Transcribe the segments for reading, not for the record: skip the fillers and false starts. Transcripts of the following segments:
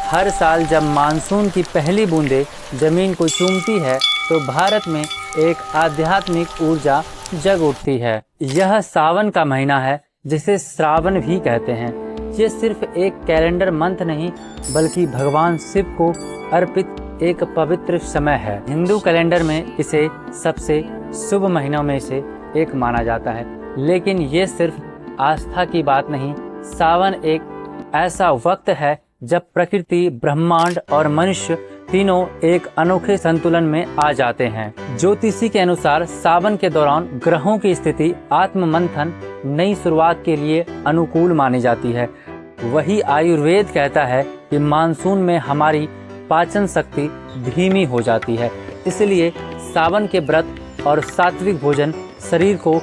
हर साल जब मानसून की पहली बूंदें ज़मीन को चूमती है तो भारत में एक आध्यात्मिक ऊर्जा जग उठती है। यह सावन का महीना है जिसे श्रावण भी कहते हैं। ये सिर्फ एक कैलेंडर मंथ नहीं बल्कि भगवान शिव को अर्पित एक पवित्र समय है। हिंदू कैलेंडर में इसे सबसे शुभ महीनों में से एक माना जाता है, लेकिन ये सिर्फ आस्था की बात नहीं। सावन एक ऐसा वक्त है जब प्रकृति, ब्रह्मांड और मनुष्य तीनों एक अनोखे संतुलन में आ जाते हैं। ज्योतिषी के अनुसार सावन के दौरान ग्रहों की स्थिति आत्म मंथन, नई शुरुआत के लिए अनुकूल मानी जाती है। वही आयुर्वेद कहता है कि मानसून में हमारी पाचन शक्ति धीमी हो जाती है, इसलिए सावन के व्रत और सात्विक भोजन शरीर को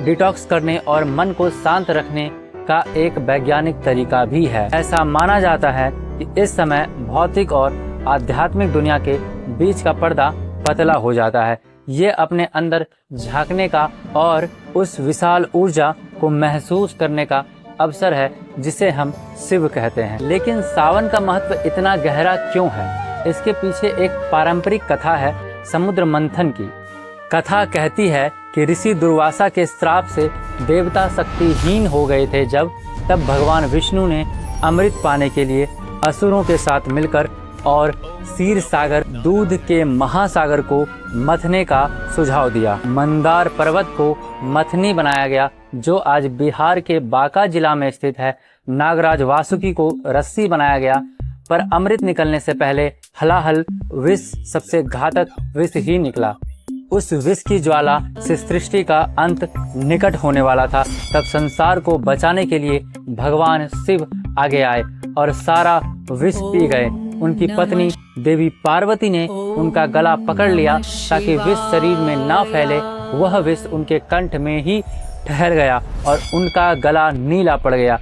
डिटॉक्स करने और मन को शांत रखने का एक वैज्ञानिक तरीका भी है। ऐसा माना जाता है कि इस समय भौतिक और आध्यात्मिक दुनिया के बीच का पर्दा पतला हो जाता है। ये अपने अंदर झांकने का और उस विशाल ऊर्जा को महसूस करने का अवसर है जिसे हम शिव कहते हैं। लेकिन सावन का महत्व इतना गहरा क्यों है? इसके पीछे एक पारंपरिक कथा है समुद्र मंथन की। कथा कहती है कि ऋषि दुर्वासा के श्राप से देवता शक्तिहीन हो गए थे। तब भगवान विष्णु ने अमृत पाने के लिए असुरों के साथ मिलकर और क्षीर सागर, दूध के महासागर को मथने का सुझाव दिया। मंदार पर्वत को मथनी बनाया गया, जो आज बिहार के बांका जिला में स्थित है। नागराज वासुकी को रस्सी बनाया गया, पर अमृत निकलने से पहले हलाहल विष सबसे घातक विष ही निकला। उस विष की ज्वाला से सृष्टि का अंत निकट होने वाला था। तब संसार को बचाने के लिए भगवान शिव आगे आए और सारा विष पी गए। उनकी पत्नी देवी पार्वती ने उनका गला पकड़ लिया ताकि विष शरीर में ना फैले। वह विष उनके कंठ में ही ठहर गया और उनका गला नीला पड़ गया।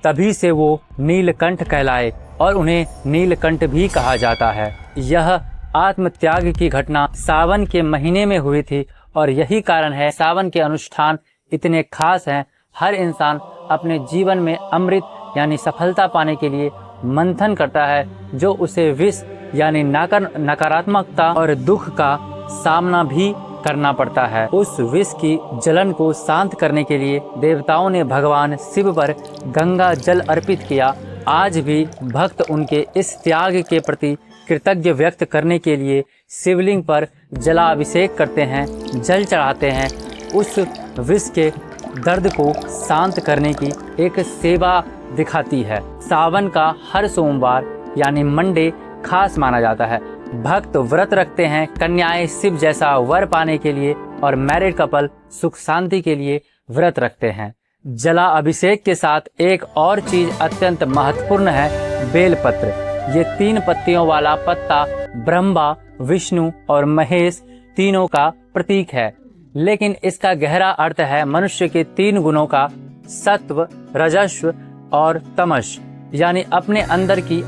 तभी से वो नीलकंठ कहलाए और उन्हें नीलकंठ भी कहा जाता है। यह आत्मत्याग की घटना सावन के महीने में हुई थी और यही कारण है सावन के अनुष्ठान इतने खास हैं। हर इंसान अपने जीवन में अमृत यानी सफलता पाने के लिए मंथन करता है, जो उसे विष यानी नकारात्मकता और दुख का सामना भी करना पड़ता है। उस विष की जलन को शांत करने के लिए देवताओं ने भगवान शिव पर गंगा जल अर्पित किया। आज भी भक्त उनके इस त्याग के प्रति कृतज्ञ व्यक्त करने के लिए शिवलिंग पर जलाभिषेक करते हैं, जल चढ़ाते हैं। उस विष के दर्द को शांत करने की एक सेवा दिखाती है। सावन का हर सोमवार यानी मंडे खास माना जाता है। भक्त व्रत रखते हैं, कन्याएं शिव जैसा वर पाने के लिए और मैरिड कपल सुख शांति के लिए व्रत रखते हैं। जला अभिषेक के साथ एक और चीज अत्यंत महत्वपूर्ण है, बेलपत्र। ये 3 पत्तियों वाला पत्ता ब्रह्मा, विष्णु और महेश तीनों का प्रतीक है, लेकिन इसका गहरा अर्थ है मनुष्य के 3 गुणों का, सत्व, रजस्व और तमस, यानी अपने अंदर की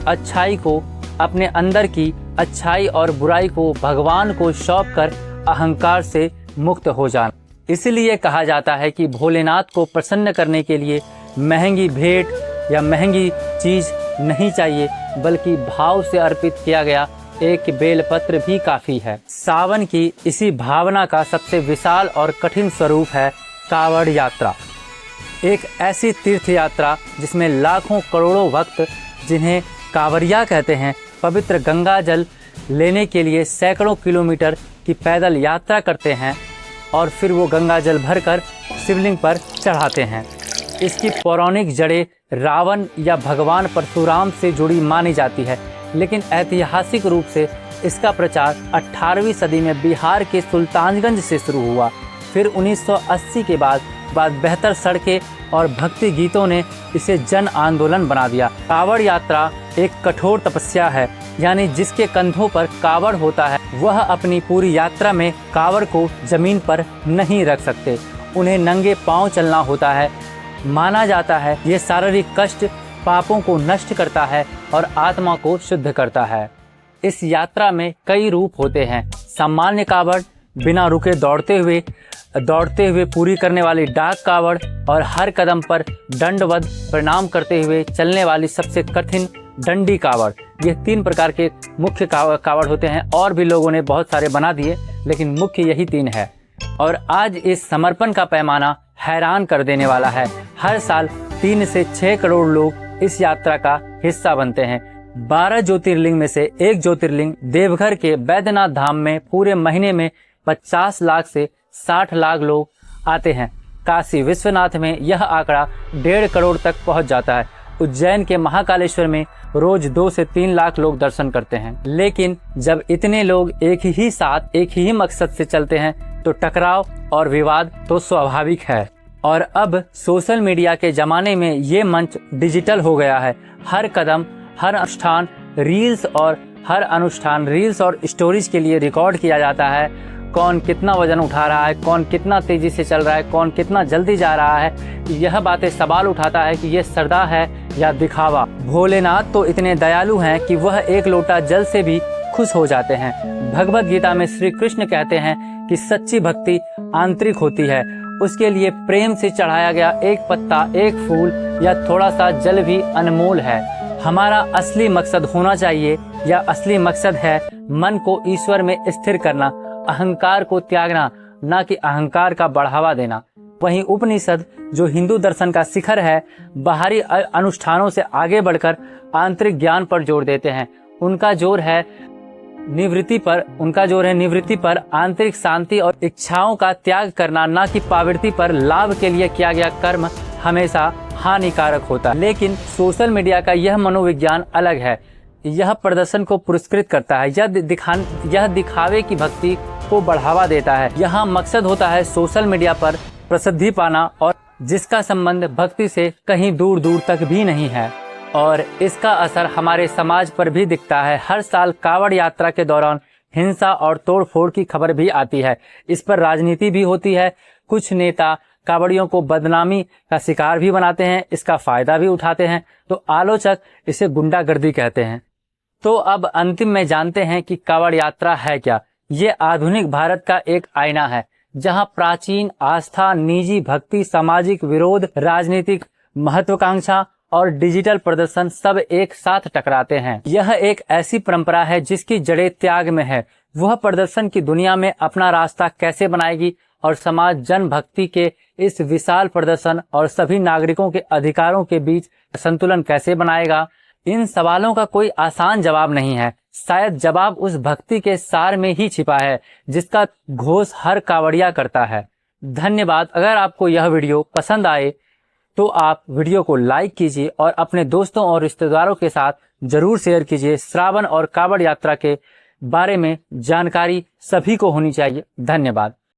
अच्छाई और बुराई को भगवान को सौंप कर अहंकार से मुक्त हो जाना। इसलिए कहा जाता है कि भोलेनाथ को प्रसन्न करने के लिए महंगी भेंट या महंगी चीज नहीं चाहिए, बल्कि भाव से अर्पित किया गया एक बेलपत्र भी काफी है। सावन की इसी भावना का सबसे विशाल और कठिन स्वरूप है कावड़ यात्रा। एक ऐसी तीर्थ यात्रा जिसमें लाखों करोड़ों भक्त, जिन्हें कांवरिया कहते हैं, पवित्र गंगा जल लेने के लिए सैकड़ों किलोमीटर की पैदल यात्रा करते हैं और फिर वो गंगा जल भरकर शिवलिंग पर चढ़ाते हैं। इसकी पौराणिक जड़ें रावण या भगवान परशुराम से जुड़ी मानी जाती है, लेकिन ऐतिहासिक रूप से इसका प्रचार 18वीं सदी में बिहार के सुल्तानगंज से शुरू हुआ। फिर 1980 के बाद बेहतर सड़कें और भक्ति गीतों ने इसे जन आंदोलन बना दिया। कावड़ यात्रा एक कठोर तपस्या है, यानी जिसके कंधों पर कावड़ होता है वह अपनी पूरी यात्रा में कावड़ को जमीन पर नहीं रख सकते। उन्हें नंगे पांव चलना होता है। माना जाता है ये शारीरिक कष्ट पापों को नष्ट करता है और आत्मा को शुद्ध करता है। इस यात्रा में कई रूप होते हैं। सामान्य कावड़, बिना रुके दौड़ते हुए पूरी करने वाली डाक कावड़ और हर कदम पर दंडवत प्रणाम करते हुए चलने वाली सबसे कठिन डंडी कावड़। ये 3 प्रकार के मुख्य कावड़ होते हैं। और भी लोगों ने बहुत सारे बना दिए, लेकिन मुख्य यही 3 है। और आज इस समर्पण का पैमाना हैरान कर देने वाला है। हर साल 3 से 6 करोड़ लोग इस यात्रा का हिस्सा बनते हैं। 12 ज्योतिर्लिंग में से एक ज्योतिर्लिंग देवघर के बैद्यनाथ धाम में पूरे महीने में 50 लाख से 60 लाख लोग आते हैं। काशी विश्वनाथ में यह आंकड़ा 1.5 करोड़ तक पहुंच जाता है। उज्जैन के महाकालेश्वर में रोज 2 से 3 लाख लोग दर्शन करते हैं। लेकिन जब इतने लोग एक ही साथ एक ही मकसद से चलते हैं तो टकराव और विवाद तो स्वाभाविक है। और अब सोशल मीडिया के जमाने में ये मंच डिजिटल हो गया है। हर कदम, हर अनुष्ठान रील्स और स्टोरीज के लिए रिकॉर्ड किया जाता है। कौन कितना वजन उठा रहा है, कौन कितना तेजी से चल रहा है, कौन कितना जल्दी जा रहा है। यह बातें सवाल उठाता है कि ये श्रद्धा है या दिखावा। भोलेनाथ तो इतने दयालु हैं कि वह एक लोटा जल से भी खुश हो जाते हैं। भगवत गीता में श्री कृष्ण कहते हैं कि सच्ची भक्ति आंतरिक होती है। उसके लिए प्रेम से चढ़ाया गया एक पत्ता, एक फूल या थोड़ा सा जल भी अनमोल है। हमारा असली मकसद होना चाहिए, या असली मकसद है मन को ईश्वर में स्थिर करना, अहंकार को त्यागना, ना कि अहंकार का बढ़ावा देना। वहीं उपनिषद, जो हिंदू दर्शन का शिखर है, बाहरी अनुष्ठानों से आगे बढ़कर आंतरिक ज्ञान पर जोर देते हैं। उनका जोर है निवृत्ति पर, आंतरिक शांति और इच्छाओं का त्याग करना, ना कि प्रवृत्ति पर। लाभ के लिए किया गया कर्म हमेशा हानिकारक होता है। लेकिन सोशल मीडिया का यह मनोविज्ञान अलग है। यह प्रदर्शन को पुरस्कृत करता है, यह दिखावे की भक्ति को बढ़ावा देता है। यहाँ मकसद होता है सोशल मीडिया पर प्रसिद्धि पाना, और जिसका संबंध भक्ति से कहीं दूर दूर तक भी नहीं है। और इसका असर हमारे समाज पर भी दिखता है। हर साल कावड़ यात्रा के दौरान हिंसा और तोड़फोड़ की खबर भी आती है। इस पर राजनीति भी होती है। कुछ नेता कावड़ियों को बदनामी का शिकार भी बनाते हैं, इसका फायदा भी उठाते हैं, तो आलोचक इसे गुंडागर्दी कहते हैं। तो अब अंतिम में जानते हैं कि कावड़ यात्रा है क्या। ये आधुनिक भारत का एक आईना है, जहां प्राचीन आस्था, निजी भक्ति, सामाजिक विरोध, राजनीतिक महत्वाकांक्षा और डिजिटल प्रदर्शन सब एक साथ टकराते हैं। यह एक ऐसी परंपरा है जिसकी जड़ें त्याग में है। वह प्रदर्शन की दुनिया में अपना रास्ता कैसे बनाएगी और समाज जन भक्ति के इस विशाल प्रदर्शन और सभी नागरिकों के अधिकारों के बीच संतुलन कैसे बनाएगा। इन सवालों का कोई आसान जवाब नहीं है। शायद जवाब उस भक्ति के सार में ही छिपा है जिसका घोष हर कावड़िया करता है। धन्यवाद। अगर आपको यह वीडियो पसंद आए तो आप वीडियो को लाइक कीजिए और अपने दोस्तों और रिश्तेदारों के साथ जरूर शेयर कीजिए। श्रावण और कावड़ यात्रा के बारे में जानकारी सभी को होनी चाहिए। धन्यवाद।